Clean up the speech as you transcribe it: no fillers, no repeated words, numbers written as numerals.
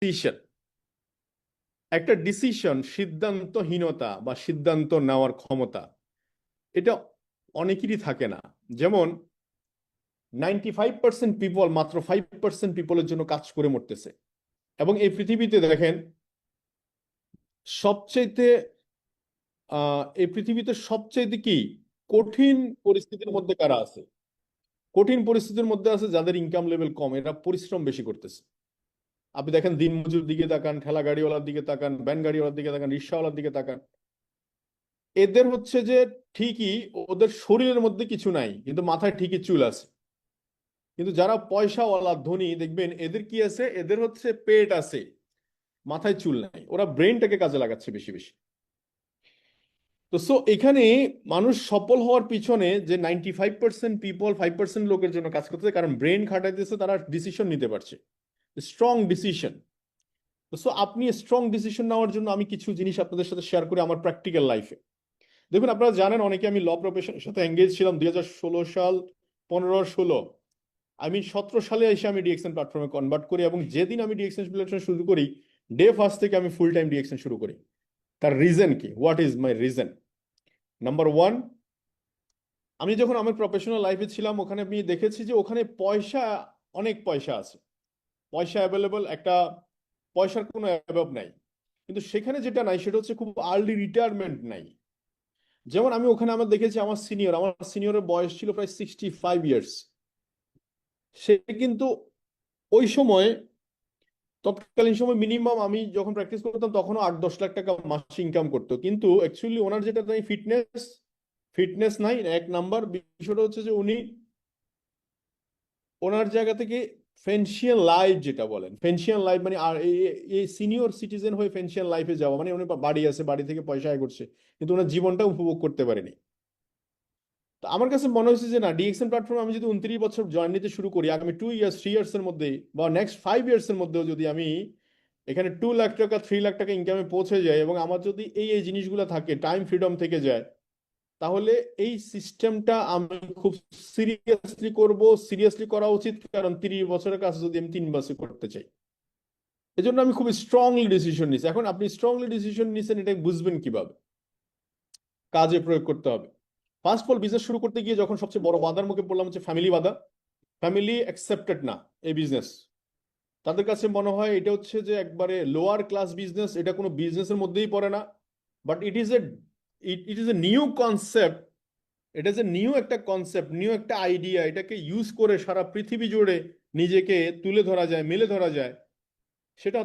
Decision, একটা decision, সিদ্ধান্তহীনতা বা সিদ্ধান্ত নেওয়ার ক্ষমতা, এটা অনেকেরই থাকে না। যেমন 95% পিপল মাত্র 5% পিপলের জন্য কাজ করে মরতেছে। এবং এই পৃথিবীতে দেখেন, সবচাইতে এই পৃথিবীতে সবচাইতে কি কঠিন পরিস্থিতির মধ্যে কারা আছে? কঠিন পরিস্থিতির মধ্যে আছে যাদের ইনকাম লেভেল কম, এরা পরিশ্রম বেশি করতেছে। আপনি দেখেন দিনমজুর দিকে তাকান, ঠেলা গাড়িওয়ালার দিকে তাকান, ভ্যান গাড়িওয়ালার দিকে তাকান, রিক্সাওয়ালার দিকে তাকান। এদের হচ্ছে যে ঠিকই ওদের শরীরের মধ্যে কিছু নাই, কিন্তু মাথায় ঠিকই চুল আছে। কিন্তু যারা পয়সাওয়ালা ধনী দেখবেন এদের কি আছে, এদের হচ্ছে পেট আছে, মাথায় চুল নাই। ওরা ব্রেনটাকে কাজে লাগাচ্ছে বেশি বেশি। তো সো এখানে মানুষ সফল হওয়ার পিছনে যে 95% পিপল 5% লোকের জন্য কাজ করতেছে, কারণ ব্রেন খাটাইতেছে, তারা ডিসিশন নিতে পারছে, স্ট্রং ডিসিশন। সো আপনি স্ট্রং ডিসিশন নেওয়ার জন্য আমি কিছু জিনিস আপনাদের সাথে শেয়ার করি আমার প্র্যাকটিক্যাল লাইফে। দেখুন, আপনারা জানেন অনেকে আমি ল প্রফেশনের সাথে এঙ্গেজ ছিলাম 2016 সাল, 15-16, আমি 17 সালে এসে আমি ডিএক্সএন প্ল্যাটফর্মে কনভার্ট করি। এবং যেদিন আমি ডিএক্সএন প্ল্যাটফর্ম শুরু করি, ডে ফার্স্ট থেকে আমি ফুল টাইম ডিএক্সএন শুরু করি। তার রিজন কি? What is my reason? Number one, আমি যখন আমার প্রফেশনাল লাইফে ছিলাম ওখানে আমি দেখেছি যে ওখানে পয়সা, অনেক পয়সা আছে, পয়সা অ্যাভেলেবল, একটা পয়সার কোনো অ্যাভাব নাই। কিন্তু সেখানে যেটা নাই সেটা হচ্ছে খুব আর্লি রিটায়ারমেন্ট নাই। যেমন আমি ওখানে আমার দেখেছি আমার সিনিয়রের বয়স ছিল প্রায় 65 ইয়ার্স। সে কিন্তু ওই সময়, তৎকালীন সময় মিনিমাম আমি যখন প্র্যাকটিস করতাম তখনও 8-10 লাখ টাকা মাসে ইনকাম করতো। কিন্তু অ্যাকচুয়ালি ওনার যেটা নাই, ফিটনেস, ফিটনেস নাই এক নাম্বার। বিষয়টা হচ্ছে যে উনি ওনার জায়গা থেকে ফেনশিয়াল লাইফ, যেটা বলেন ফেনশিয়াল লাইফ, মানে আর এই সিনিয়র সিটিজেন হয়ে ফেনশিয়াল লাইফে যাওয়া, মানে উনি বাড়ি আছে, বাড়ি থেকে পয়সা আয় করছে, কিন্তু ওনার জীবনটা উপভোগ করতে পারেনি। তো আমার কাছে মনে হয়েছে যে না, ডিএক্সএন প্ল্যাটফর্মে আমি যদি 29 বছর জার্নিতে শুরু করি, আগামী 2 ইয়ার্স 3 ইয়ার্স এর মধ্যে বা নেক্সট 5 ইয়ার্স এর মধ্যেও যদি আমি এখানে 2 লাখ টাকা 3 লাখ টাকা ইনকামে পৌঁছে যাই, এবং আমার যদি এই এই জিনিসগুলো থাকে, টাইম ফ্রিডম থেকে যায়, তাহলে এই সিস্টেমটা আমি খুব সিরিয়াসলি করব। সিরিয়াসলি করা উচিত, কারণ 30 বছরের কাছে যদি আমি 3 বছর করতে চাই। এজন্য আমি খুব স্ট্রংলি ডিসিশন নিচ্ছি। এখন আপনি স্ট্রংলি ডিসিশন নিচ্ছেন, এটা বুঝবেন কিভাবে? কাজে প্রয়োগ করতে হবে। ফার্স্ট অফ অল, বিজনেস শুরু করতে গিয়ে যখন সবচেয়ে বড় বাধার মুখে পড়লাম হচ্ছে ফ্যামিলি বাধা। ফ্যামিলি অ্যাকসেপ্টেড না এই বিজনেস। তাদের কাছে মনে হয় এটা হচ্ছে যে একবারে লোয়ার ক্লাস বিজনেস, এটা কোনো বিজনেসের মধ্যেই পড়ে না। But it is a new concept. এটা যে নিউ একটা কনসেপ্ট, নিউ একটা আইডিয়া, এটাকে ইউজ করে সারা পৃথিবী জুড়ে নিজেকে তুলে ধরা যায়, মেলে ধরা যায়, সেটা